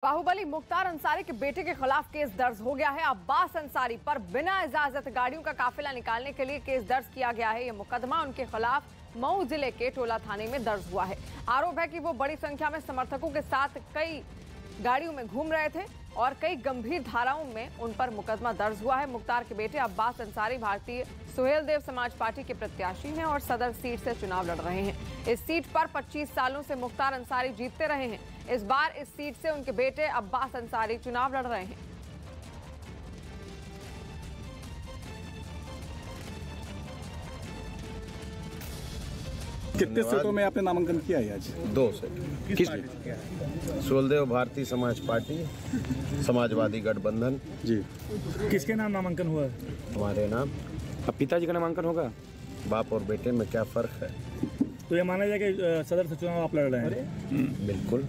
बाहुबली मुख्तार अंसारी के बेटे के खिलाफ केस दर्ज हो गया है। अब्बास अंसारी पर बिना इजाजत गाड़ियों का काफिला निकालने के लिए केस दर्ज किया गया है। यह मुकदमा उनके खिलाफ मऊ जिले के टोला थाने में दर्ज हुआ है। आरोप है कि वो बड़ी संख्या में समर्थकों के साथ कई गाड़ियों में घूम रहे थे और कई गंभीर धाराओं में उन पर मुकदमा दर्ज हुआ है। मुख्तार के बेटे अब्बास अंसारी भारतीय सुहेलदेव समाज पार्टी के प्रत्याशी हैं और सदर सीट से चुनाव लड़ रहे हैं। इस सीट पर 25 सालों से मुख्तार अंसारी जीतते रहे हैं। इस बार इस सीट से उनके बेटे अब्बास अंसारी चुनाव लड़ रहे हैं। कितने सीटों में आपने नामांकन किया है आज? 2 से। किस सुहेलदेव भारतीय समाज पार्टी, समाजवादी गठबंधन जी। किसके नाम नामांकन हुआ है? हमारे नाम। अब पिताजी का नामांकन होगा? बाप और बेटे में क्या फर्क है? तो ये माना जाए कि सदर से चुनाव आप लड़ रहे हैं? बिल्कुल।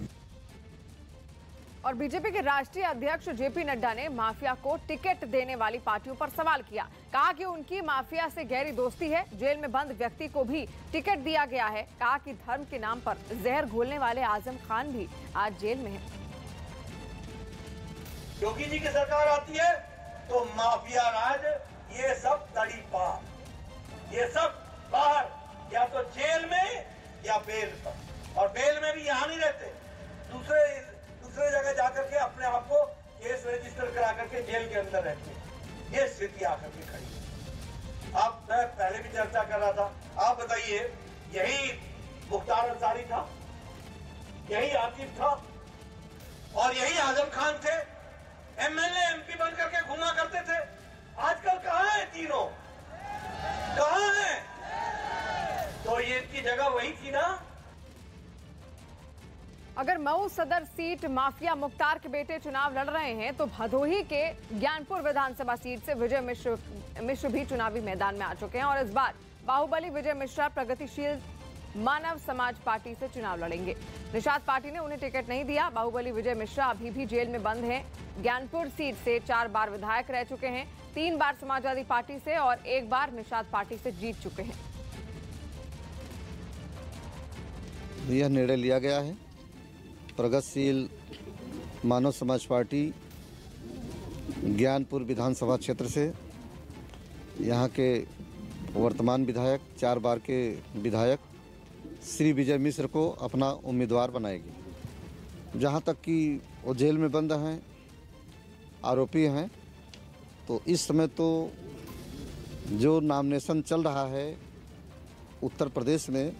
और बीजेपी के राष्ट्रीय अध्यक्ष जेपी नड्डा ने माफिया को टिकट देने वाली पार्टियों पर सवाल किया। कहा कि उनकी माफिया से गहरी दोस्ती है। जेल में बंद व्यक्ति को भी टिकट दिया गया है। कहा कि धर्म के नाम पर जहर घोलने वाले आजम खान भी आज जेल में है। योगी जी की सरकार आती है तो माफिया राज ये सब तड़ी पार, ये सब बाहर, या तो जेल में या बेल पर। और बेल में भी यहाँ नहीं रहते, दूसरे जगह जाकर के अपने आप को केस रजिस्टर करा करके जेल के अंदर रहते हैं। ये स्थिति आकर के खड़ी है। अब मैं पहले भी चर्चा कर रहा था, आप बताइए, यही मुख्तार अंसारी था, यही आतिफ था और यही आजम खान थे। एमएलए एमपी बन करके घूमा करते थे। आजकल कहाँ है तीनों? कहाँ है? तो ये इनकी जगह वही थी ना। अगर मऊ सदर सीट माफिया मुख्तार के बेटे चुनाव लड़ रहे हैं तो भदोही के ज्ञानपुर विधानसभा सीट से विजय मिश्र भी चुनावी मैदान में आ चुके हैं और इस बार बाहुबली विजय मिश्रा प्रगतिशील मानव समाज पार्टी से चुनाव लड़ेंगे। निषाद पार्टी ने उन्हें टिकट नहीं दिया। बाहुबली विजय मिश्रा अभी भी जेल में बंद हैं। ज्ञानपुर सीट से 4 बार विधायक रह चुके हैं, 3 बार समाजवादी पार्टी से और 1 बार निषाद पार्टी से जीत चुके हैं। यह निर्णय लिया गया है प्रगतिशील मानव समाज पार्टी ज्ञानपुर विधानसभा क्षेत्र से यहाँ के वर्तमान विधायक, 4 बार के विधायक श्री विजय मिश्र को अपना उम्मीदवार बनाएगी। जहाँ तक कि वो जेल में बंद हैं, आरोपी हैं, तो इस समय तो जो नॉमिनेशन चल रहा है उत्तर प्रदेश में,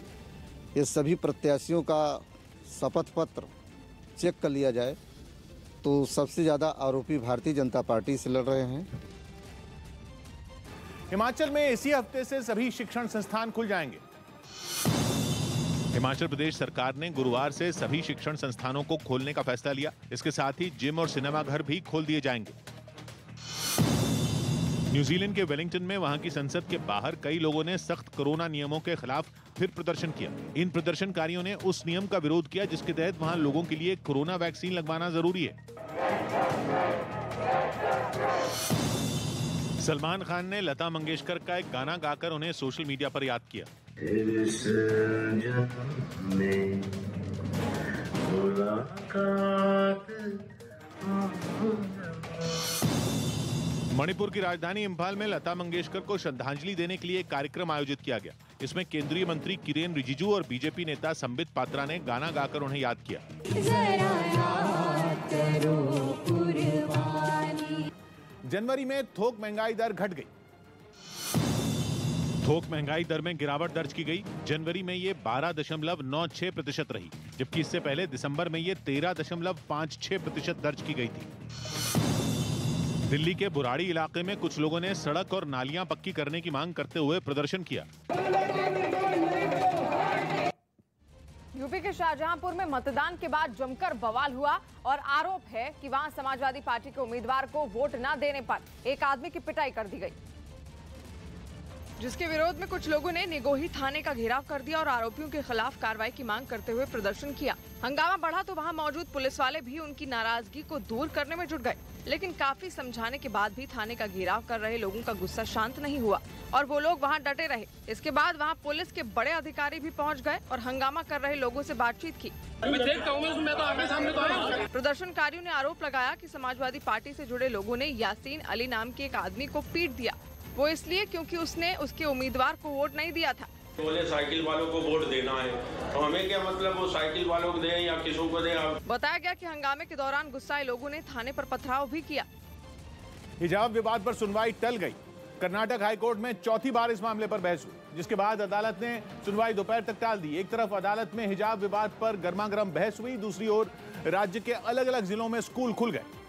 ये सभी प्रत्याशियों का शपथ पत्र चेक कर लिया जाए तो सबसे ज़्यादा आरोपी भारतीय जनता पार्टी से लड़ रहे हैं। हिमाचल में इसी हफ्ते से सभी शिक्षण संस्थान खुल जाएंगे। हिमाचल प्रदेश सरकार ने गुरुवार से सभी शिक्षण संस्थानों को खोलने का फैसला लिया। इसके साथ ही जिम और सिनेमा घर भी खोल दिए जाएंगे। न्यूजीलैंड के वेलिंगटन में वहां की संसद के बाहर कई लोगों ने सख्त कोरोना नियमों के खिलाफ फिर प्रदर्शन किया। इन प्रदर्शनकारियों ने उस नियम का विरोध किया जिसके तहत वहां लोगों के लिए कोरोना वैक्सीन लगवाना जरूरी है। सलमान खान ने लता मंगेशकर का एक गाना गाकर उन्हें सोशल मीडिया पर याद किया। मणिपुर की राजधानी इंफाल में लता मंगेशकर को श्रद्धांजलि देने के लिए एक कार्यक्रम आयोजित किया गया। इसमें केंद्रीय मंत्री किरेन रिजिजू और बीजेपी नेता संबित पात्रा ने गाना गाकर उन्हें याद किया। जनवरी में थोक महंगाई दर घट गई। थोक महंगाई दर में गिरावट दर्ज की गई। जनवरी में ये 12.96% रही, जबकि इससे पहले दिसंबर में ये 13.56% दर्ज की गई थी। दिल्ली के बुराड़ी इलाके में कुछ लोगों ने सड़क और नालियां पक्की करने की मांग करते हुए प्रदर्शन किया। यूपी के शाहजहांपुर में मतदान के बाद जमकर बवाल हुआ और आरोप है कि वहां समाजवादी पार्टी के उम्मीदवार को वोट न देने पर एक आदमी की पिटाई कर दी गई, जिसके विरोध में कुछ लोगों ने निगोही थाने का घेराव कर दिया और आरोपियों के खिलाफ कार्रवाई की मांग करते हुए प्रदर्शन किया। हंगामा बढ़ा तो वहां मौजूद पुलिस वाले भी उनकी नाराजगी को दूर करने में जुट गए। लेकिन काफी समझाने के बाद भी थाने का घेराव कर रहे लोगों का गुस्सा शांत नहीं हुआ और वो लोग वहां डटे रहे। इसके बाद वहां पुलिस के बड़े अधिकारी भी पहुंच गए और हंगामा कर रहे लोगों से बातचीत की। प्रदर्शनकारियों ने आरोप लगाया कि समाजवादी पार्टी से जुड़े लोगों ने यासीन अली नाम के एक आदमी को पीट दिया, वो इसलिए क्योंकि उसने उसके उम्मीदवार को वोट नहीं दिया था। बोले साइकिल वालों को वोट देना है, तो हमें क्या मतलब वो साइकिल वालों को दें या किसी को दें। बताया गया कि हंगामे के दौरान गुस्साए लोगों ने थाने पर पथराव भी किया। हिजाब विवाद पर सुनवाई टल गई। कर्नाटक हाईकोर्ट में चौथी बार इस मामले पर बहस हुई, जिसके बाद अदालत ने सुनवाई दोपहर तक टाल दी। एक तरफ अदालत में हिजाब विवाद पर गर्मागर्म बहस हुई, दूसरी ओर राज्य के अलग अलग जिलों में स्कूल खुल गए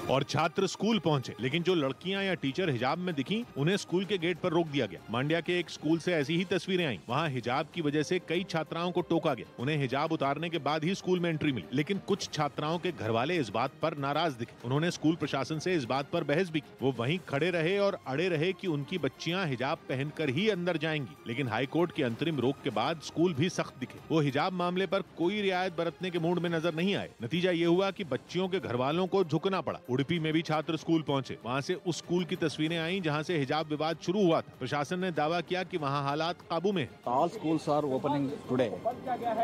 और छात्र स्कूल पहुंचे, लेकिन जो लड़कियां या टीचर हिजाब में दिखी उन्हें स्कूल के गेट पर रोक दिया गया। मांड्या के एक स्कूल से ऐसी ही तस्वीरें आईं। वहां हिजाब की वजह से कई छात्राओं को टोका गया। उन्हें हिजाब उतारने के बाद ही स्कूल में एंट्री मिली, लेकिन कुछ छात्राओं के घर वाले इस बात पर नाराज दिखे। उन्होंने स्कूल प्रशासन से इस बात पर बहस भी की। वो वहीं खड़े रहे और अड़े रहे कि उनकी बच्चियां हिजाब पहनकर ही अंदर जाएंगी, लेकिन हाईकोर्ट की अंतरिम रोक के बाद स्कूल भी सख्त दिखे। वो हिजाब मामले पर कोई रियायत बरतने के मूड में नजर नहीं आए। नतीजा ये हुआ कि बच्चियों के घर वालों को झुकना पड़ा। उडुपी में भी छात्र स्कूल पहुंचे। वहां से उस स्कूल की तस्वीरें आईं जहां से हिजाब विवाद शुरू हुआ था। प्रशासन ने दावा किया कि वहां हालात काबू में हैं। All schools are opening today,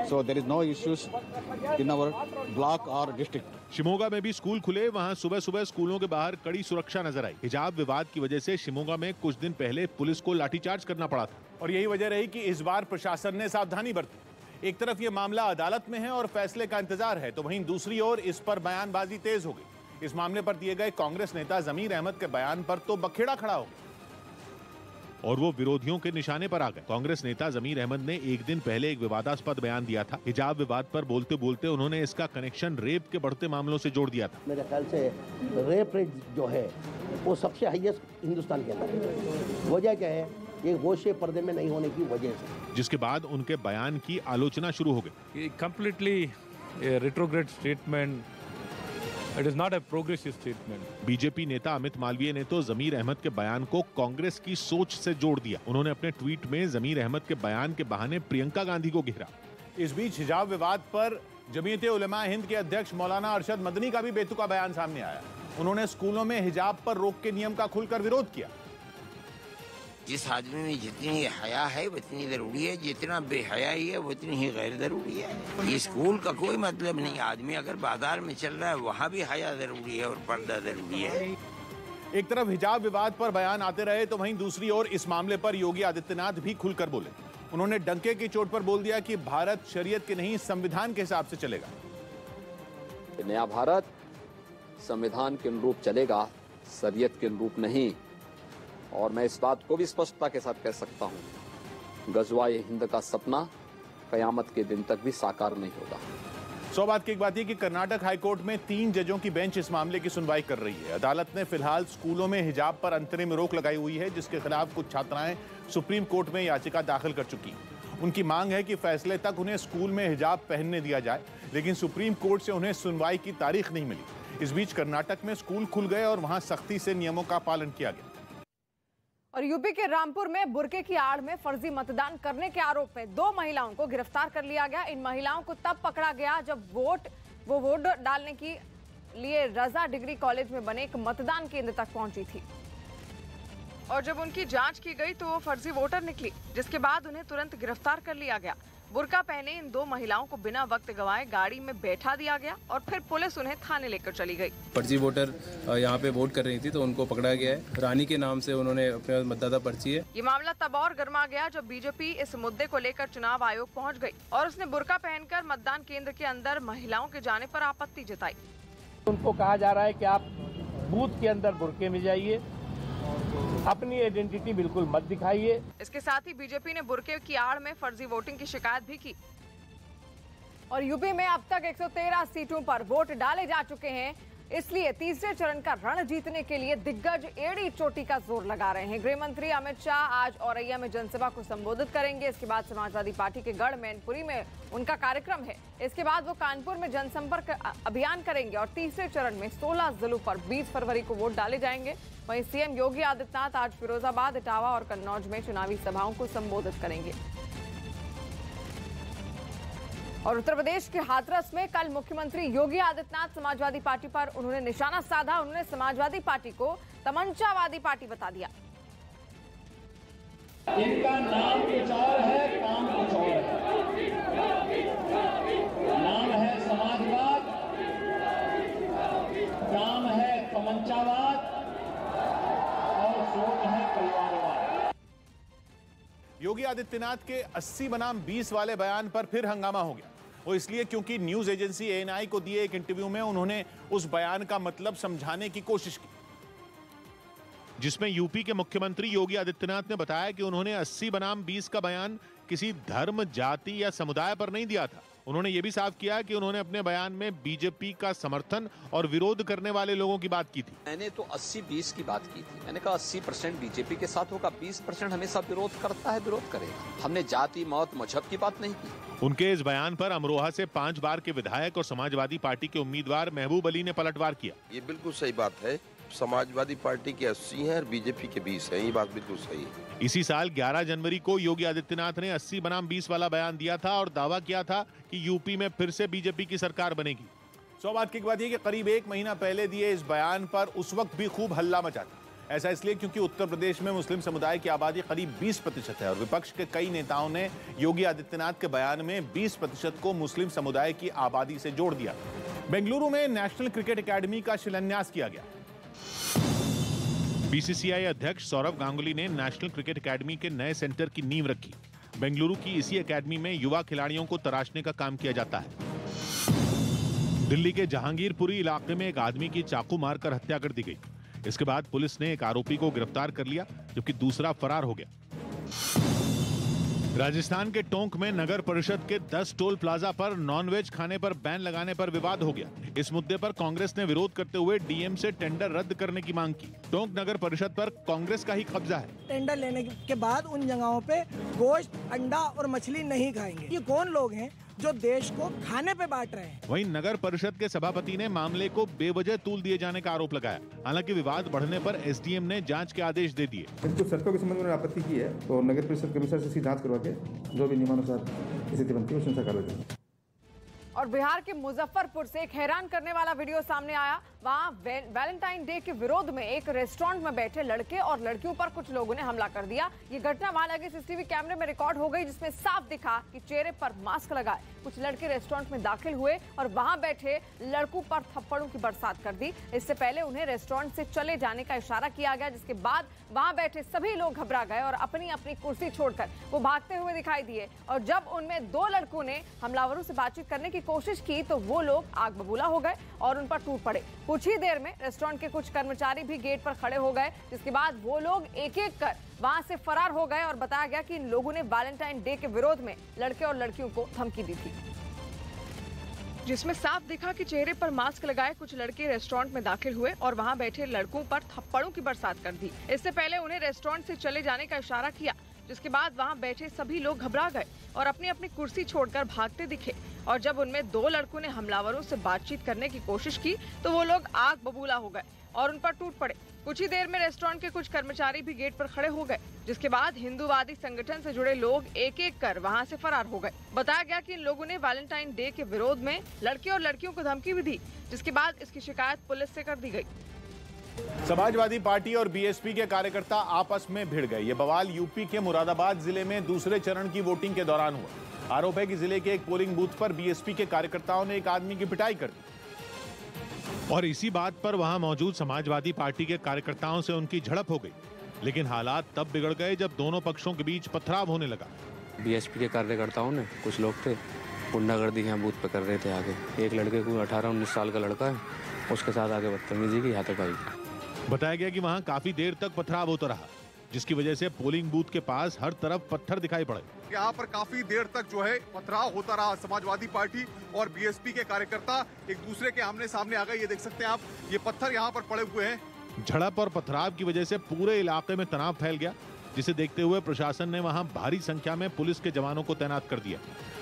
so there is no issues in our block or district. Shimoga में भी स्कूल खुले। वहां सुबह सुबह स्कूलों के बाहर कड़ी सुरक्षा नजर आई। हिजाब विवाद की वजह से शिमोगा में कुछ दिन पहले पुलिस को लाठीचार्ज करना पड़ा था और यही वजह रही कि इस बार प्रशासन ने सावधानी बरती। एक तरफ ये मामला अदालत में है और फैसले का इंतजार है, तो वहीं दूसरी ओर इस पर बयानबाजी तेज हो गई। इस मामले पर दिए गए कांग्रेस नेता जमीर अहमद के बयान पर तो बखेड़ा खड़ा हो गया और वो विरोधियों के निशाने पर आ गए। कांग्रेस नेता जमीर अहमद ने एक दिन पहले एक विवादास्पद बयान दिया था। हिजाब विवाद पर बोलते बोलते उन्होंने इसका कनेक्शन रेप के बढ़ते मामलों से जोड़ दिया था। मेरे ख्याल से रेप रेट जो है वो सबसे हाईएस्ट हिंदुस्तान के अंदर है। वजह क्या है? ये गोशे पर्दे में नहीं होने की वजह से। जिसके बाद उनके बयान की आलोचना शुरू हो गई। Completely retrograde statement, it is not a progressive statement. BJP नेता अमित मालवीय ने तो जमीर अहमद के बयान को कांग्रेस की सोच से जोड़ दिया। उन्होंने अपने ट्वीट में जमीर अहमद के बयान के बहाने प्रियंका गांधी को घेरा। इस बीच हिजाब विवाद पर जमीयते उलमा हिंद के अध्यक्ष मौलाना अरशद मदनी का भी बेतुका बयान सामने आया। उन्होंने स्कूलों में हिजाब पर रोक के नियम का खुलकर विरोध किया। जिस आदमी में जितनी हया है उतनी जरूरी है, जितना बेहयाई है उतनी ही गैर जरूरी है। ये स्कूल का कोई मतलब नहीं। आदमी अगर बाजार में चल रहा है वहाँ भी हया जरूरी है और पर्दा जरूरी है। एक तरफ हिजाब विवाद पर बयान आते रहे तो वहीं दूसरी ओर इस मामले पर योगी आदित्यनाथ भी खुलकर बोले। उन्होंने डंके की चोट पर बोल दिया कि भारत शरीयत के नहीं संविधान के हिसाब से चलेगा। नया भारत संविधान के अनुरूप चलेगा, शरीयत के अनुरूप नहीं। और मैं इस बात को भी स्पष्टता के साथ कह सकता हूं, गज़वाए हिंद का सपना कयामत के दिन तक भी साकार नहीं होगा। सौ बात की एक बात है कि कर्नाटक हाईकोर्ट में 3 जजों की बेंच इस मामले की सुनवाई कर रही है। अदालत ने फिलहाल स्कूलों में हिजाब पर अंतरिम रोक लगाई हुई है, जिसके खिलाफ कुछ छात्राएं सुप्रीम कोर्ट में याचिका दाखिल कर चुकी हैं। उनकी मांग है कि फैसले तक उन्हें स्कूल में हिजाब पहनने दिया जाए, लेकिन सुप्रीम कोर्ट से उन्हें सुनवाई की तारीख नहीं मिली। इस बीच कर्नाटक में स्कूल खुल गए और वहां सख्ती से नियमों का पालन किया गया। और यूपी के रामपुर में बुर्के की आड़ में फर्जी मतदान करने के आरोप में 2 महिलाओं को गिरफ्तार कर लिया गया। इन महिलाओं को तब पकड़ा गया जब वो वोट डालने के लिए रजा डिग्री कॉलेज में बने एक मतदान केंद्र तक पहुंची थी और जब उनकी जांच की गई तो वो फर्जी वोटर निकली, जिसके बाद उन्हें तुरंत गिरफ्तार कर लिया गया। बुर्का पहने इन 2 महिलाओं को बिना वक्त गंवाए गाड़ी में बैठा दिया गया और फिर पुलिस उन्हें थाने लेकर चली गई। फर्जी वोटर यहाँ पे वोट कर रही थी तो उनको पकड़ा गया है। रानी के नाम से उन्होंने अपने मतदाता पर्ची है। ये मामला तब और गर्मा गया जब बीजेपी इस मुद्दे को लेकर चुनाव आयोग पहुँच गयी और उसने बुर्का पहनकर मतदान केंद्र के अंदर महिलाओं के जाने पर आपत्ति जताई। उनको कहा जा रहा है कि आप बूथ के अंदर बुर्के में जाइए, अपनी आइडेंटिटी बिल्कुल मत दिखाइए। इसके साथ ही बीजेपी ने बुर्के की आड़ में फर्जी वोटिंग की शिकायत भी की। और यूपी में अब तक 113 सीटों पर वोट डाले जा चुके हैं, इसलिए तीसरे चरण का रण जीतने के लिए दिग्गज एड़ी चोटी का जोर लगा रहे हैं। गृह मंत्री अमित शाह आज औरैया में जनसभा को संबोधित करेंगे। इसके बाद समाजवादी पार्टी के गढ़ मैनपुरी में उनका कार्यक्रम है। इसके बाद वो कानपुर में जनसंपर्क अभियान करेंगे और तीसरे चरण में 16 जिलों पर 20 फरवरी को वोट डाले जाएंगे। वहीं सीएम योगी आदित्यनाथ आज फिरोजाबाद, इटावा और कन्नौज में चुनावी सभाओं को संबोधित करेंगे। और उत्तर प्रदेश के हाथरस में कल मुख्यमंत्री योगी आदित्यनाथ समाजवादी पार्टी पर उन्होंने निशाना साधा। उन्होंने समाजवादी पार्टी को तमंचावादी पार्टी बता दिया। इनका नाम कुछ और है, काम कुछ और है। नाम है समाजवाद, काम है तमंचावाद और सोच है परिवारवाद। योगी आदित्यनाथ के 80 बनाम 20 वाले बयान पर फिर हंगामा हो गया। वो इसलिए क्योंकि न्यूज एजेंसी ANI को दिए एक इंटरव्यू में उन्होंने उस बयान का मतलब समझाने की कोशिश की, जिसमें यूपी के मुख्यमंत्री योगी आदित्यनाथ ने बताया कि उन्होंने 80 बनाम 20 का बयान किसी धर्म, जाति या समुदाय पर नहीं दिया था। उन्होंने ये भी साफ किया कि उन्होंने अपने बयान में बीजेपी का समर्थन और विरोध करने वाले लोगों की बात की थी। मैंने तो 80-20 की बात की थी। मैंने कहा 80% बीजेपी के साथ होगा, 20% हमेशा विरोध करता है, विरोध करेगा। हमने जाति, मौत, मजहब की बात नहीं की। उनके इस बयान पर अमरोहा से 5 बार के विधायक और समाजवादी पार्टी के उम्मीदवार महबूब अली ने पलटवार किया। ये बिल्कुल सही बात है। समाजवादी पार्टी के 80 हैं और बीजेपी के 20 हैं। ये बात बिल्कुल सही है। इसी साल 11 जनवरी को योगी आदित्यनाथ ने 80 बनाम 20 वाला बयान दिया था और दावा किया था कि यूपी में फिर से बीजेपी की सरकार बनेगी। सौभाग्य की बात यह कि करीब 1 महीना पहले दिए इस बयान पर उस वक्त भी खूब हल्ला मचा था। ऐसा इसलिए क्योंकि उत्तर प्रदेश में मुस्लिम समुदाय की आबादी करीब 20% है और विपक्ष के कई नेताओं ने योगी आदित्यनाथ के बयान में 20% को मुस्लिम समुदाय की आबादी से जोड़ दिया। बेंगलुरु में नेशनल क्रिकेट अकेडमी का शिलान्यास किया गया। BCCI अध्यक्ष सौरव गांगुली ने नेशनल क्रिकेट अकेडमी के नए सेंटर की नींव रखी। बेंगलुरु की इसी अकेडमी में युवा खिलाड़ियों को तराशने का काम किया जाता है। दिल्ली के जहांगीरपुरी इलाके में एक आदमी की चाकू मारकर हत्या कर दी गई। इसके बाद पुलिस ने एक आरोपी को गिरफ्तार कर लिया, जबकि दूसरा फरार हो गया। राजस्थान के टोंक में नगर परिषद के 10 टोल प्लाजा पर नॉनवेज खाने पर बैन लगाने पर विवाद हो गया। इस मुद्दे पर कांग्रेस ने विरोध करते हुए डीएम से टेंडर रद्द करने की मांग की। टोंक नगर परिषद पर कांग्रेस का ही कब्जा है। टेंडर लेने के बाद उन जगहों पे गोश्त, अंडा और मछली नहीं खाएंगे। ये कौन लोग हैं जो देश को खाने पे बांट रहे हैं? वहीं नगर परिषद के सभापति ने मामले को बेवजह तूल दिए जाने का आरोप लगाया। हालांकि विवाद बढ़ने पर एसडीएम ने जांच के आदेश दे दिए। कुछ शर्तों के संबंध में आपत्ति की है तो नगर परिषद कमिश्नर से जांच करवा के जो भी नियमानुसार स्थिति बनती है उसमें कार्रवाई करेंगे। और बिहार के मुजफ्फरपुर से एक हैरान करने वाला वीडियो सामने आया। वहां वैलेंटाइन डे के विरोध में एक रेस्टोरेंट में बैठे लड़के और लड़कियों पर कुछ लोगों ने हमला कर दिया। ये घटना वहां लगे सीसीटीवी कैमरे में रिकॉर्ड हो गई, जिसमें साफ दिखा कि चेहरे पर मास्क लगाए कुछ लड़के रेस्टोरेंट में दाखिल हुए और वहां बैठे लड़कों पर थप्पड़ों की बरसात कर दी। इससे पहले उन्हें रेस्टोरेंट से चले जाने का इशारा किया गया, जिसके बाद वहां बैठे सभी लोग घबरा गए और अपनी अपनी कुर्सी छोड़कर वो भागते हुए दिखाई दिए। और जब उनमें 2 लड़कों ने हमलावरों से बातचीत करने की कोशिश की तो वो लोग आग बबूला हो गए और उन पर टूट पड़े। कुछ ही देर में रेस्टोरेंट के कुछ कर्मचारी भी गेट पर खड़े हो गए, जिसके बाद वो लोग एक-एक कर वहां से फरार हो गए और बताया गया कि इन लोगों ने वैलेंटाइन डे के विरोध में लड़के और लड़कियों को धमकी दी थी, जिसमें साफ दिखा कि चेहरे पर मास्क लगाए कुछ लड़के रेस्टोरेंट में दाखिल हुए और वहां बैठे लड़कों पर थप्पड़ों की बरसात कर दी। इससे पहले उन्हें रेस्टोरेंट से चले जाने का इशारा किया, जिसके बाद वहां बैठे सभी लोग घबरा गए और अपनी अपनी कुर्सी छोड़कर भागते दिखे। और जब उनमें 2 लड़कों ने हमलावरों से बातचीत करने की कोशिश की तो वो लोग आग बबूला हो गए और उन पर टूट पड़े। कुछ ही देर में रेस्टोरेंट के कुछ कर्मचारी भी गेट पर खड़े हो गए, जिसके बाद हिंदूवादी संगठन से जुड़े लोग एक-एक कर वहां से फरार हो गए। बताया गया कि इन लोगों ने वैलेंटाइन डे के विरोध में लड़के और लड़कियों को धमकी भी दी, जिसके बाद इसकी शिकायत पुलिस से कर दी गई। समाजवादी पार्टी और बीएसपी के कार्यकर्ता आपस में भिड़ गए। ये बवाल यूपी के मुरादाबाद जिले में दूसरे चरण की वोटिंग के दौरान हुआ। आरोप है कि जिले के एक पोलिंग बूथ पर बीएसपी के कार्यकर्ताओं ने एक आदमी की पिटाई कर दी और इसी बात पर वहां मौजूद समाजवादी पार्टी के कार्यकर्ताओं से उनकी झड़प हो गई। लेकिन हालात तब बिगड़ गए जब दोनों पक्षों के बीच पथराव होने लगा। बीएसपी के कार्यकर्ताओं ने, कुछ लोग थे, गुंडागर्दी यहाँ बूथ पे कर रहे थे। आगे एक लड़के को 18-19 साल का लड़का है, उसके साथ आगे बदतमीजी की, हाथापाई। बताया गया कि वहां काफी देर तक पथराव होता रहा, जिसकी वजह से पोलिंग बूथ के पास हर तरफ पत्थर दिखाई पड़े। यहाँ पर काफी देर तक जो है पथराव होता रहा। समाजवादी पार्टी और बीएसपी के कार्यकर्ता एक दूसरे के आमने सामने आ गए। ये देख सकते हैं आप, ये पत्थर यहाँ पर पड़े हुए हैं। झड़प और पथराव की वजह से पूरे इलाके में तनाव फैल गया, जिसे देखते हुए प्रशासन ने वहां भारी संख्या में पुलिस के जवानों को तैनात कर दिया।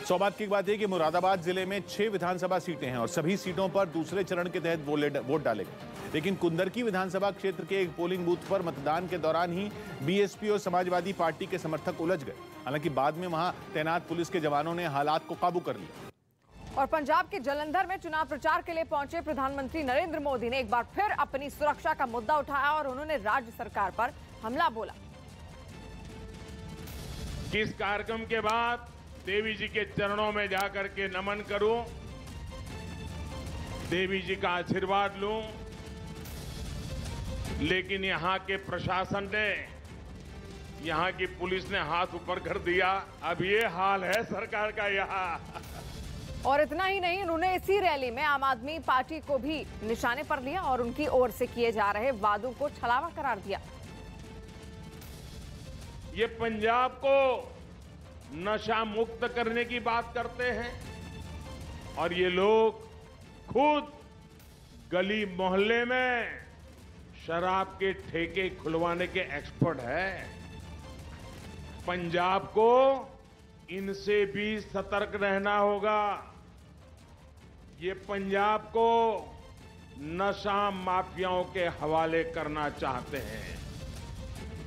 सौभाग्य की बात है कि मुरादाबाद जिले में 6 विधानसभा सीटें हैं और सभी सीटों पर दूसरे चरण के तहत वोट डाले गए। लेकिन कुंदरकी विधानसभा क्षेत्र के एक पोलिंग बूथ पर मतदान के दौरान ही बीएसपी और समाजवादी पार्टी के समर्थक उलझ गए। हालांकि बाद में वहां तैनात पुलिस के जवानों ने हालात को काबू कर लिया। और पंजाब के जलंधर में चुनाव प्रचार के लिए पहुंचे प्रधानमंत्री नरेंद्र मोदी ने एक बार फिर अपनी सुरक्षा का मुद्दा उठाया और उन्होंने राज्य सरकार पर हमला बोला। किस कार्यक्रम के बाद देवी जी के चरणों में जाकर के नमन करूं, देवी जी का आशीर्वाद लूं, लेकिन यहां के प्रशासन ने, यहां की पुलिस ने हाथ ऊपर कर दिया। अब ये हाल है सरकार का यहाँ। और इतना ही नहीं, उन्होंने इसी रैली में आम आदमी पार्टी को भी निशाने पर लिया और उनकी ओर से किए जा रहे वादों को छलावा करार दिया। ये पंजाब को नशा मुक्त करने की बात करते हैं और ये लोग खुद गली मोहल्ले में शराब के ठेके खुलवाने के एक्सपर्ट हैं। पंजाब को इनसे भी सतर्क रहना होगा। ये पंजाब को नशा माफियाओं के हवाले करना चाहते हैं।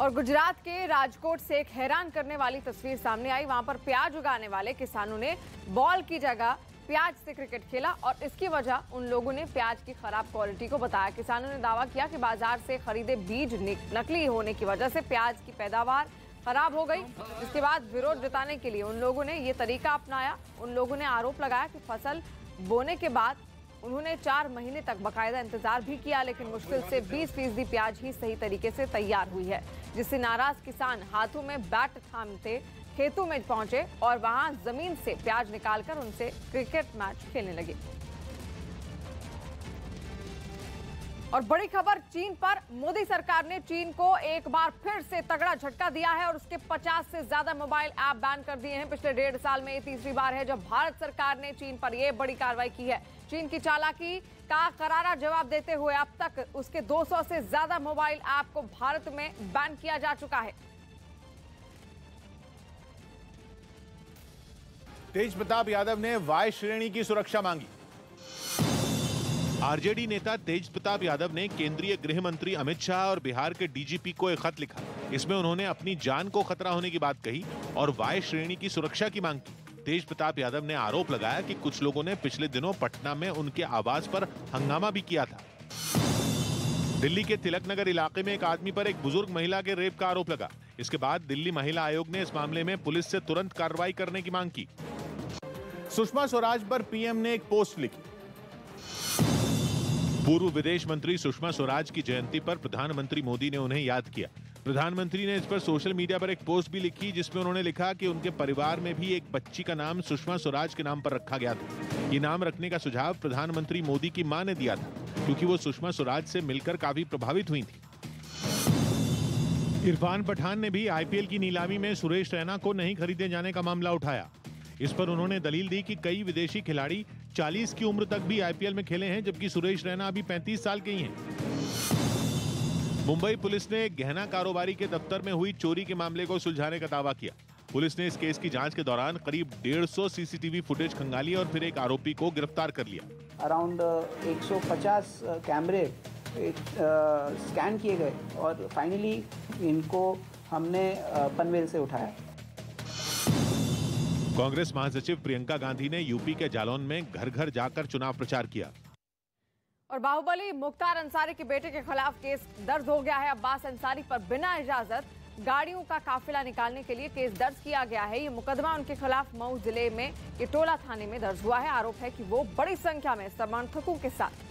और गुजरात के राजकोट से एक हैरान करने वाली तस्वीर सामने आई। वहां पर प्याज उगाने वाले किसानों ने बॉल की जगह प्याज से क्रिकेट खेला और इसकी वजह उन लोगों ने प्याज की खराब क्वालिटी को बताया। किसानों ने दावा किया कि बाजार से खरीदे बीज नकली होने की वजह से प्याज की पैदावार खराब हो गई। इसके बाद विरोध जताने के लिए उन लोगों ने ये तरीका अपनाया। उन लोगों ने आरोप लगाया कि फसल बोने के बाद उन्होंने 4 महीने तक बाकायदा इंतजार भी किया, लेकिन मुश्किल से 20% प्याज ही सही तरीके से तैयार हुई है, जिससे नाराज किसान हाथों में बैट थामते खेतों में पहुंचे और वहां जमीन से प्याज निकालकर उनसे क्रिकेट मैच खेलने लगे। और बड़ी खबर चीन पर। मोदी सरकार ने चीन को एक बार फिर से तगड़ा झटका दिया है और उसके 50 से ज्यादा मोबाइल ऐप बैन कर दिए हैं। पिछले 1.5 साल में ये तीसरी बार है जब भारत सरकार ने चीन पर यह बड़ी कार्रवाई की है। चीन की चालाकी का करारा जवाब देते हुए अब तक उसके 200 से ज्यादा मोबाइल ऐप को भारत में बैन किया जा चुका है। तेज प्रताप यादव ने वाय श्रेणी की सुरक्षा मांगी। आरजेडी नेता तेज प्रताप यादव ने केंद्रीय गृह मंत्री अमित शाह और बिहार के डीजीपी को एक खत लिखा। इसमें उन्होंने अपनी जान को खतरा होने की बात कही और वाय श्रेणी की सुरक्षा की मांग की। तेज प्रताप यादव ने आरोप लगाया कि कुछ लोगों ने पिछले दिनों पटना में उनके आवास पर हंगामा भी किया था। दिल्ली के तिलक नगर इलाके में एक आदमी पर एक बुजुर्ग महिला के रेप का आरोप लगा। इसके बाद दिल्ली महिला आयोग ने इस मामले में पुलिस से तुरंत कार्रवाई करने की मांग की। सुषमा स्वराज पर पीएम ने एक पोस्ट लिखी। पूर्व विदेश मंत्री सुषमा स्वराज की जयंती पर प्रधानमंत्री मोदी ने उन्हें याद किया। प्रधानमंत्री ने इस पर सोशल मीडिया पर एक पोस्ट भी लिखी, जिसमें उन्होंने लिखा कि उनके परिवार में भी एक बच्ची का नाम सुषमा स्वराज के नाम पर रखा गया था। ये नाम रखने का सुझाव प्रधानमंत्री मोदी की मां ने दिया था, क्योंकि वो सुषमा स्वराज से मिलकर काफी प्रभावित हुई थी। इरफान पठान ने भी आईपीएल की नीलामी में सुरेश रैना को नहीं खरीदे जाने का मामला उठाया। इस पर उन्होंने दलील दी कि कई विदेशी खिलाड़ी 40 की उम्र तक भी आईपीएल में खेले हैं, जबकि सुरेश रैना अभी 35 साल के ही हैं। मुंबई पुलिस ने एक गहना कारोबारी के दफ्तर में हुई चोरी के मामले को सुलझाने का दावा किया। पुलिस ने इस केस की जांच के दौरान करीब 150 सीसीटीवी फुटेज खंगाली और फिर एक आरोपी को गिरफ्तार कर लिया। अराउंड 150 कैमरे स्कैन किए गए और फाइनली इनको हमने पनवेल से उठाया। कांग्रेस महासचिव प्रियंका गांधी ने यूपी के जालौन में घर घर जाकर चुनाव प्रचार किया। और बाहुबली मुख्तार अंसारी के बेटे के खिलाफ केस दर्ज हो गया है। अब्बास अंसारी पर बिना इजाजत गाड़ियों का काफिला निकालने के लिए केस दर्ज किया गया है। ये मुकदमा उनके खिलाफ मऊ जिले में इटोला थाने में दर्ज हुआ है। आरोप है कि वो बड़ी संख्या में समर्थकों के साथ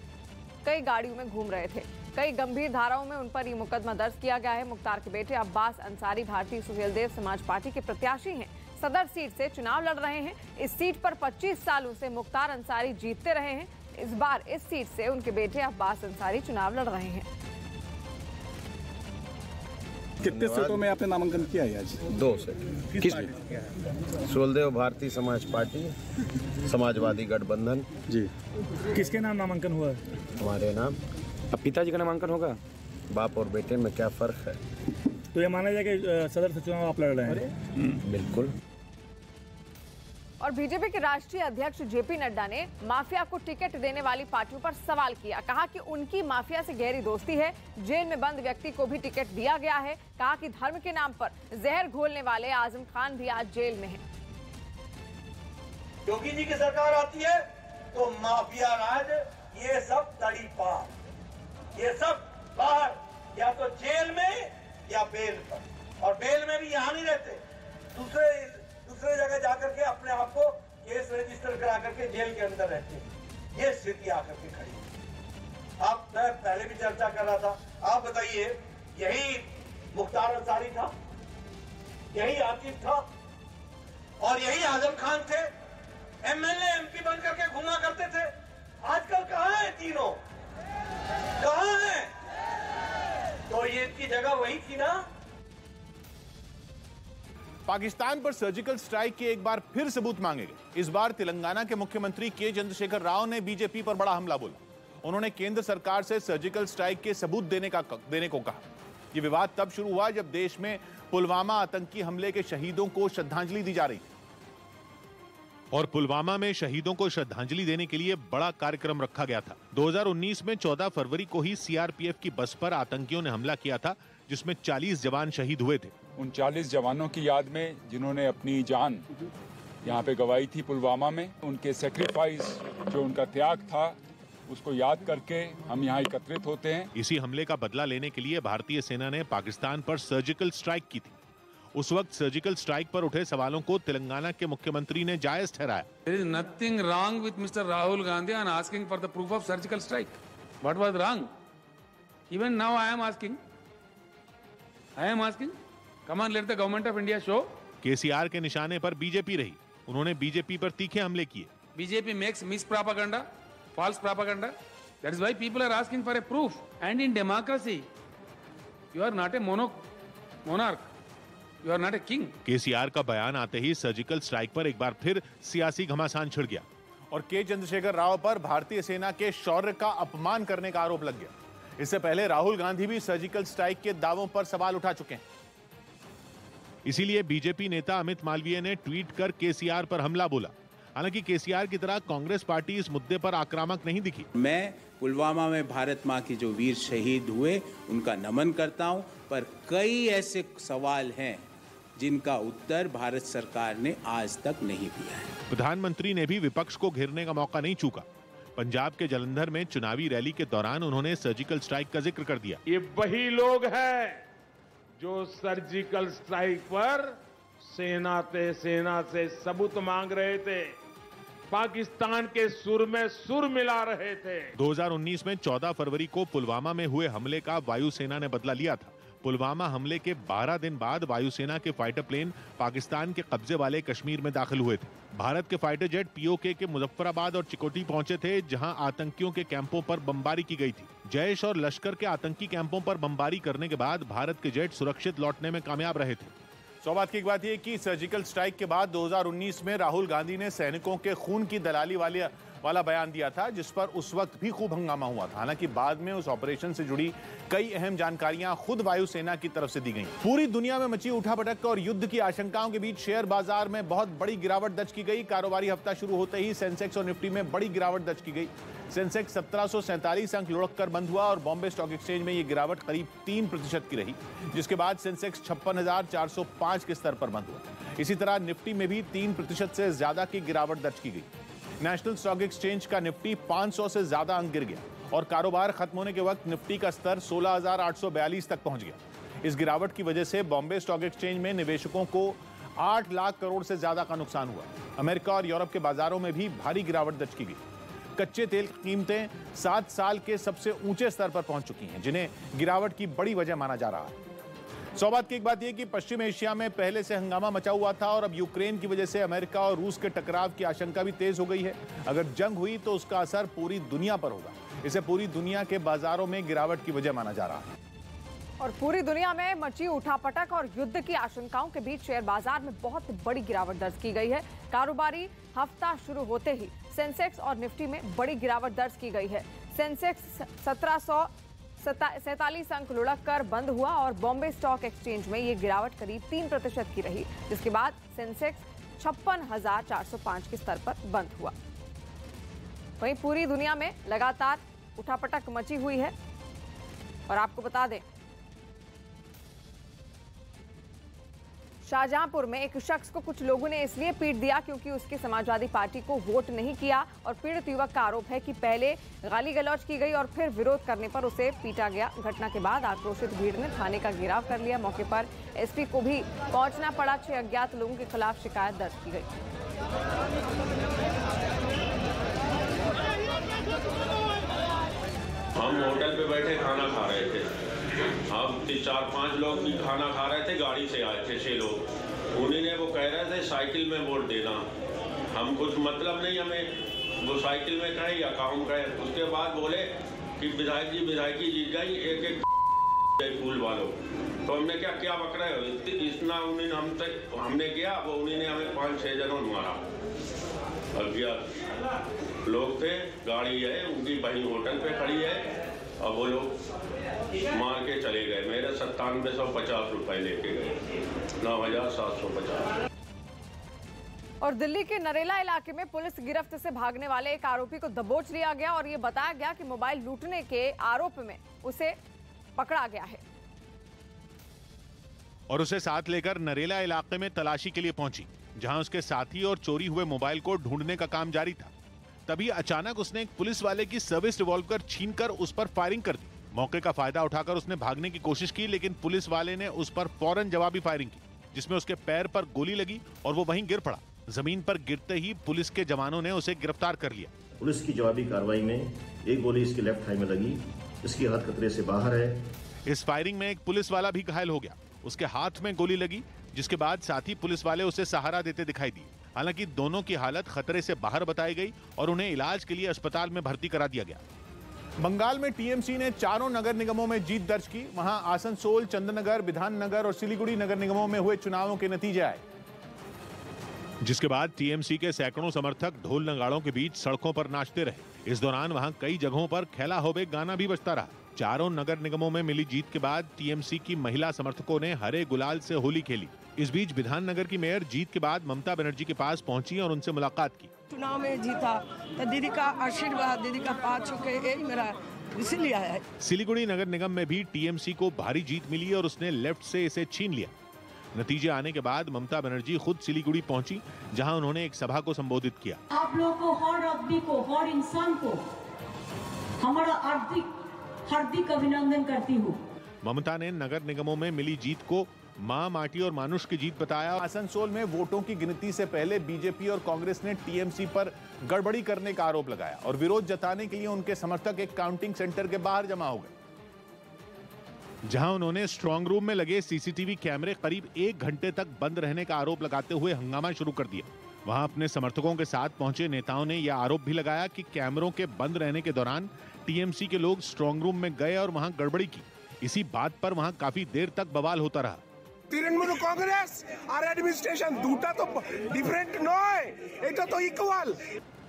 कई गाड़ियों में घूम रहे थे। कई गंभीर धाराओं में उन पर यह मुकदमा दर्ज किया गया है। मुख्तार के बेटे अब्बास अंसारी भारतीय सुहेलदेव समाज पार्टी के प्रत्याशी हैं। सदर सीट से चुनाव लड़ रहे हैं। इस सीट पर 25 सालों से मुख्तार अंसारी जीतते रहे हैं। इस बार इस सीट से उनके बेटे अब्बास अंसारी चुनाव लड़ रहे हैं। कितने सीटों में आपने नामांकन किया है आज? 2 से। किस सुहेलदेव भारतीय समाज पार्टी, समाजवादी गठबंधन। जी, किसके नाम नामांकन हुआ? हमारे नाम। अब पिताजी का नामांकन होगा? बाप और बेटे में क्या फर्क है? तो ये माना जाए कि सदर से चुनाव आप लड़ रहे हैं? बिल्कुल। और बीजेपी के राष्ट्रीय अध्यक्ष जेपी नड्डा ने माफिया को टिकट देने वाली पार्टियों पर सवाल किया। कहा कि उनकी माफिया से गहरी दोस्ती है। जेल में बंद व्यक्ति को भी टिकट दिया गया है। कहा कि धर्म के नाम पर जहर घोलने वाले आजम खान भी आज जेल में हैं। योगी जी की सरकार आती है तो माफिया राज ये सब तड़ी पार, ये सब बाहर, या तो जेल में या बेल पर, और बेल में भी यहाँ नहीं रहते, दूसरे जगह जाकर के अपने आप को केस रजिस्टर करा करके जेल के अंदर रहते हैं। ये स्थिति आकर के खड़ी है। आप मैं पहले भी चर्चा कर रहा था, आप बताइए, यही मुख्तार अंसारी था, यही आकिब था और यही आजम खान थे, एमएलए एमपी बन करके घुमा करते थे। आजकल कहाँ है तीनों, कहाँ है? तो ये इनकी जगह वही थी ना। पाकिस्तान पर सर्जिकल स्ट्राइक के एक बार फिर सबूत मांगे गए। इस बार तेलंगाना के मुख्यमंत्री के चंद्रशेखर राव ने बीजेपी पर बड़ा हमला बोला। उन्होंने केंद्र सरकार से सर्जिकल स्ट्राइक के सबूत देने को कहा। यह विवाद तब शुरू हुआ जब देश में पुलवामा आतंकी हमले के शहीदों को श्रद्धांजलि दी जा रही थी और पुलवामा में शहीदों को श्रद्धांजलि देने के लिए बड़ा कार्यक्रम रखा गया था। 2019 में 14 फरवरी को ही सीआरपीएफ की बस पर आतंकियों ने हमला किया था, जिसमें 40 जवान शहीद हुए थे। उन 40 जवानों की याद में जिन्होंने अपनी जान यहाँ पे गंवाई थी पुलवामा में, उनके सेक्रीफाइस, जो उनका त्याग था, उसको याद करके हम यहाँ एकत्रित होते हैं। इसी हमले का बदला लेने के लिए भारतीय सेना ने पाकिस्तान पर सर्जिकल स्ट्राइक की थी। उस वक्त सर्जिकल स्ट्राइक पर उठे सवालों को तेलंगाना के मुख्यमंत्री ने जायज ठहराया। There is nothing wrong with Mr. Rahul Gandhi on asking for the proof of surgical strike. What was wrong? Even now I am asking. Come on, let the government of India show. KCR के निशाने पर BJP रही। उन्होंने BJP पर तीखे हमले किए। BJP makes mispropaganda, false propaganda. That is why people are asking for a proof. And in democracy, you are not a monarch. You are not a king. KCR का बयान आते ही सर्जिकल स्ट्राइक पर एक बार फिर सियासी घमासान छिड़ गया और के चंद्रशेखर राव पर भारतीय सेना के शौर्य का अपमान करने का आरोप लग गया। इससे पहले राहुल गांधी भी सर्जिकल स्ट्राइक के दावों पर सवाल उठा चुके हैं। इसीलिए बीजेपी नेता अमित मालवीय ने ट्वीट कर केसीआर पर हमला बोला। हालांकि केसीआर की तरह कांग्रेस पार्टी इस मुद्दे पर आक्रामक नहीं दिखी। मैं पुलवामा में भारत मां की जो वीर शहीद हुए उनका नमन करता हूं, पर कई ऐसे सवाल हैं जिनका उत्तर भारत सरकार ने आज तक नहीं दिया है। प्रधानमंत्री ने भी विपक्ष को घेरने का मौका नहीं चूका। पंजाब के जलंधर में चुनावी रैली के दौरान उन्होंने सर्जिकल स्ट्राइक का जिक्र कर दिया। ये वही लोग हैं जो सर्जिकल स्ट्राइक पर सेना से सबूत मांग रहे थे, पाकिस्तान के सुर में सुर मिला रहे थे। 2019 में 14 फरवरी को पुलवामा में हुए हमले का वायुसेना ने बदला लिया था। पुलवामा हमले के 12 दिन बाद वायुसेना के फाइटर प्लेन पाकिस्तान के कब्जे वाले कश्मीर में दाखिल हुए थे। भारत के फाइटर जेट पीओके के मुजफ्फराबाद और चिकोटी पहुंचे थे, जहां आतंकियों के कैंपों पर बमबारी की गई थी। जैश और लश्कर के आतंकी कैंपों पर बमबारी करने के बाद भारत के जेट सुरक्षित लौटने में कामयाब रहे थे। सौभाग्य की बात यह कि सर्जिकल स्ट्राइक के बाद 2019 में राहुल गांधी ने सैनिकों के खून की दलाली वाला बयान दिया था, जिस पर उस वक्त भी खूब हंगामा हुआ था। हालांकि बाद में उस ऑपरेशन से जुड़ी कई अहम जानकारियां खुद वायुसेना की तरफ से दी गईं। पूरी दुनिया में मची उठापटक और युद्ध की आशंकाओं के बीच शेयर बाजार में बहुत बड़ी गिरावट दर्ज की गई। कारोबारी हफ्ता शुरू होते ही सेंसेक्स और निफ्टी में बड़ी गिरावट दर्ज की गई। सेंसेक्स 1747 अंक लुढ़क कर बंद हुआ और बॉम्बे स्टॉक एक्सचेंज में यह गिरावट करीब 3% की रही, जिसके बाद सेंसेक्स 56,405 के स्तर पर बंद हुआ। इसी तरह निफ्टी में भी 3% से ज्यादा की गिरावट दर्ज की गई। नेशनल स्टॉक एक्सचेंज का निफ्टी 500 से ज्यादा अंक गिर गया और कारोबार खत्म होने के वक्त निफ्टी का स्तर 16,842 तक पहुंच गया। इस गिरावट की वजह से बॉम्बे स्टॉक एक्सचेंज में निवेशकों को 8 लाख करोड़ से ज्यादा का नुकसान हुआ। अमेरिका और यूरोप के बाजारों में भी भारी गिरावट दर्ज की गई। कच्चे तेल की कीमतें 7 साल के सबसे ऊंचे स्तर पर पहुंच चुकी हैं, जिन्हें गिरावट की बड़ी वजह माना जा रहा है। सौभाग्य की एक बात यह कि पश्चिम एशिया में पहले से हंगामा मचा हुआ था और अब यूक्रेन की वजह से अमेरिका और रूस के टकराव की आशंका भी तेज हो गई है। अगर जंग हुई तो उसका असर पूरी दुनिया पर होगा। इसे पूरी दुनिया के बाजारों में गिरावट की वजह माना जा रहा है। और पूरी दुनिया में मची उठापटक और युद्ध की आशंकाओं के बीच शेयर बाजार में बहुत बड़ी गिरावट दर्ज की गई है। कारोबारी हफ्ता शुरू होते ही सेंसेक्स और निफ्टी में बड़ी गिरावट दर्ज की गई है। सेंसेक्स 1747 अंक लुढ़क कर बंद हुआ और बॉम्बे स्टॉक एक्सचेंज में ये गिरावट करीब 3% की रही, जिसके बाद सेंसेक्स 56,405 के स्तर पर बंद हुआ। वहीं पूरी दुनिया में लगातार उठापटक मची हुई है और आपको बता दें शाहजहांपुर में एक शख्स को कुछ लोगों ने इसलिए पीट दिया क्योंकि उसके समाजवादी पार्टी को वोट नहीं किया और पीड़ित युवक का आरोप है कि पहले गाली गलौज की गई और फिर विरोध करने पर उसे पीटा गया। घटना के बाद आक्रोशित भीड़ ने थाने का घेराव कर लिया। मौके पर एसपी को भी पहुंचना पड़ा। 6 अज्ञात लोगों के खिलाफ शिकायत दर्ज की गई। हम होटल पे बैठे खाना खा रहे थे। हम 4-5 लोग भी खाना खा रहे थे, गाड़ी से आए थे 6 लोग। उन्हीं ने वो कह रहे थे साइकिल में वोट देना। हम कुछ मतलब नहीं, हमें वो साइकिल में कहे या काम कहे। उसके बाद बोले कि विधायक जी विधायकी जीत गई, एक फूल वालों। तो हमने क्या बक रहे हो इतना। उन्हें हमने किया, वो उन्हीं ने हमें 5-6 जनों मारा। अज्ञात लोग थे, गाड़ी है उनकी बहन होटल पे खड़ी है और वो लोग मार के चले गए। मेरे 9750 रुपए लेके गए, 9750। और दिल्ली के नरेला इलाके में पुलिस गिरफ्त से भागने वाले एक आरोपी को दबोच लिया गया और ये बताया गया कि मोबाइल लूटने के आरोप में उसे पकड़ा गया है और उसे साथ लेकर नरेला इलाके में तलाशी के लिए पहुंची, जहां उसके साथी और चोरी हुए मोबाइल को ढूंढने का काम जारी था। तभी अचानक उसने एक पुलिस वाले की सर्विस रिवॉल्वर छीनकर उस पर फायरिंग कर दी। मौके का फायदा उठाकर उसने भागने की कोशिश की, लेकिन पुलिस वाले ने उस पर फौरन जवाबी फायरिंग की, जिसमें उसके पैर पर गोली लगी और वो वहीं गिर पड़ा। जमीन पर गिरते ही पुलिस के जवानों ने उसे गिरफ्तार कर लिया। पुलिस की जवाबी कार्रवाई में एक गोली इसके लेफ्ट थाई में लगी, इसकी हाथ खतरे से बाहर है। इस फायरिंग में एक पुलिस वाला भी घायल हो गया, उसके हाथ में गोली लगी, जिसके बाद साथी पुलिस वाले उसे सहारा देते दिखाई दिए। हालांकि दोनों की हालत खतरे से बाहर बताई गई और उन्हें इलाज के लिए अस्पताल में भर्ती करा दिया गया। बंगाल में टीएमसी ने 4 नगर निगमों में जीत दर्ज की। वहां आसनसोल, चंद्रनगर, विधाननगर और सिलीगुड़ी नगर निगमों में हुए चुनावों के नतीजे आए, जिसके बाद टीएमसी के सैकड़ों समर्थक ढोल नगाड़ों के बीच सड़कों पर नाचते रहे। इस दौरान वहां कई जगहों पर खेला होबे गाना भी बजता रहा। 4 नगर निगमों में मिली जीत के बाद टीएमसी की महिला समर्थकों ने हरे गुलाल से होली खेली। इस बीच विधाननगर की मेयर जीत के बाद ममता बनर्जी के पास पहुंची और उनसे मुलाकात की। चुनाव में जीता तो दीदी का आशीर्वाद, दीदी का पाँच चुके, यही मेरा इसलिए आया है। सिलीगुड़ी नगर निगम में भी टीएमसी को भारी जीत मिली और उसने लेफ्ट से इसे छीन लिया। नतीजे आने के बाद ममता बनर्जी खुद सिलीगुड़ी पहुंची, जहां उन्होंने एक सभा को संबोधित किया। आप लोग को, हर आदमी को, हर इंसान को हमारा हार्दिक अभिनंदन करती हूँ। ममता ने नगर निगमों में मिली जीत को मां, माटी और मानुष की जीत बताया। आसनसोल में वोटों की गिनती से पहले बीजेपी और कांग्रेस ने टीएमसी पर गड़बड़ी करने का आरोप लगाया और विरोध जताने के लिए उनके समर्थक एक काउंटिंग सेंटर के बाहर जमा हो गए, जहां उन्होंने स्ट्रांग रूम में लगे सीसीटीवी कैमरे करीब 1 घंटे तक बंद रहने का आरोप लगाते हुए हंगामा शुरू कर दिया। वहां अपने समर्थकों के साथ पहुंचे नेताओं ने यह आरोप भी लगाया कि कैमरों के बंद रहने के दौरान टीएमसी के लोग स्ट्रांग रूम में गए और वहां गड़बड़ी की। इसी बात पर वहां काफी देर तक बवाल होता रहा। তৃণমূল কংগ্রেস আর অ্যাডমিনিস্ট্রেশন দুটা তো ডিফারেন্ট নয়, এটা তো ইকুয়াল।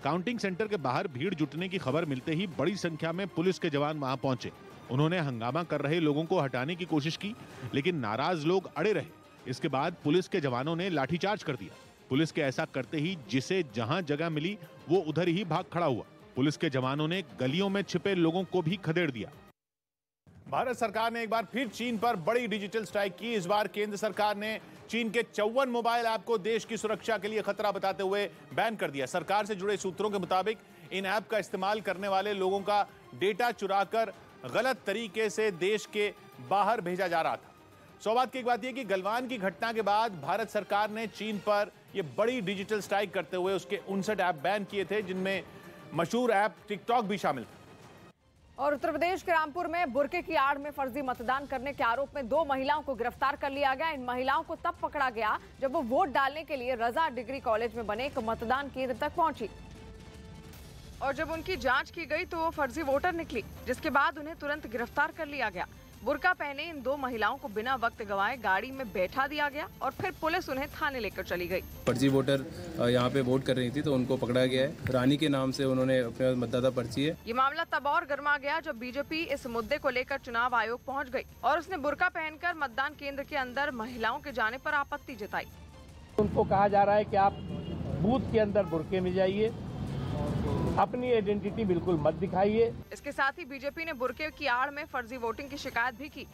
काउंटिंग सेंटर के बाहर भीड़ जुटने की खबर मिलते ही बड़ी संख्या में पुलिस के जवान वहां पहुंचे। उन्होंने हंगामा कर रहे लोगों को हटाने की कोशिश की, लेकिन नाराज लोग अड़े रहे। इसके बाद पुलिस के जवानों ने लाठीचार्ज कर दिया। पुलिस के ऐसा करते ही जिसे जहां जगह मिली वो उधर ही भाग खड़ा हुआ। पुलिस के जवानों ने गलियों में छिपे लोगों को भी खदेड़ दिया। भारत सरकार ने एक बार फिर चीन पर बड़ी डिजिटल स्ट्राइक की। इस बार केंद्र सरकार ने चीन के 54 मोबाइल ऐप को देश की सुरक्षा के लिए खतरा बताते हुए बैन कर दिया। सरकार से जुड़े सूत्रों के मुताबिक इन ऐप का इस्तेमाल करने वाले लोगों का डेटा चुराकर गलत तरीके से देश के बाहर भेजा जा रहा था। सौभाग्य की एक बात यह कि गलवान की घटना के बाद भारत सरकार ने चीन पर यह बड़ी डिजिटल स्ट्राइक करते हुए उसके 59 ऐप बैन किए थे, जिनमें मशहूर ऐप टिकटॉक भी शामिल था। और उत्तर प्रदेश के रामपुर में बुर्के की आड़ में फर्जी मतदान करने के आरोप में 2 महिलाओं को गिरफ्तार कर लिया गया। इन महिलाओं को तब पकड़ा गया जब वो वोट डालने के लिए रजा डिग्री कॉलेज में बने एक मतदान केंद्र तक पहुंची और जब उनकी जांच की गई तो वो फर्जी वोटर निकली, जिसके बाद उन्हें तुरंत गिरफ्तार कर लिया गया। बुर्का पहने इन 2 महिलाओं को बिना वक्त गंवाए गाड़ी में बैठा दिया गया और फिर पुलिस उन्हें थाने लेकर चली गई। फर्जी वोटर यहाँ पे वोट कर रही थी तो उनको पकड़ा गया है। रानी के नाम से उन्होंने अपने मतदाता पर्ची है। ये मामला तब और गर्मा गया जब बीजेपी इस मुद्दे को लेकर चुनाव आयोग पहुंच गई और उसने बुर्का पहनकर मतदान केंद्र के अंदर महिलाओं के जाने पर आपत्ति जताई। उनको कहा जा रहा है कि आप बूथ के अंदर बुर्के में जाइए, अपनी आइडेंटिटी बिल्कुल मत दिखाइए। इसके साथ ही बीजेपी ने बुर्के की आड़ में फर्जी वोटिंग की शिकायत भी की।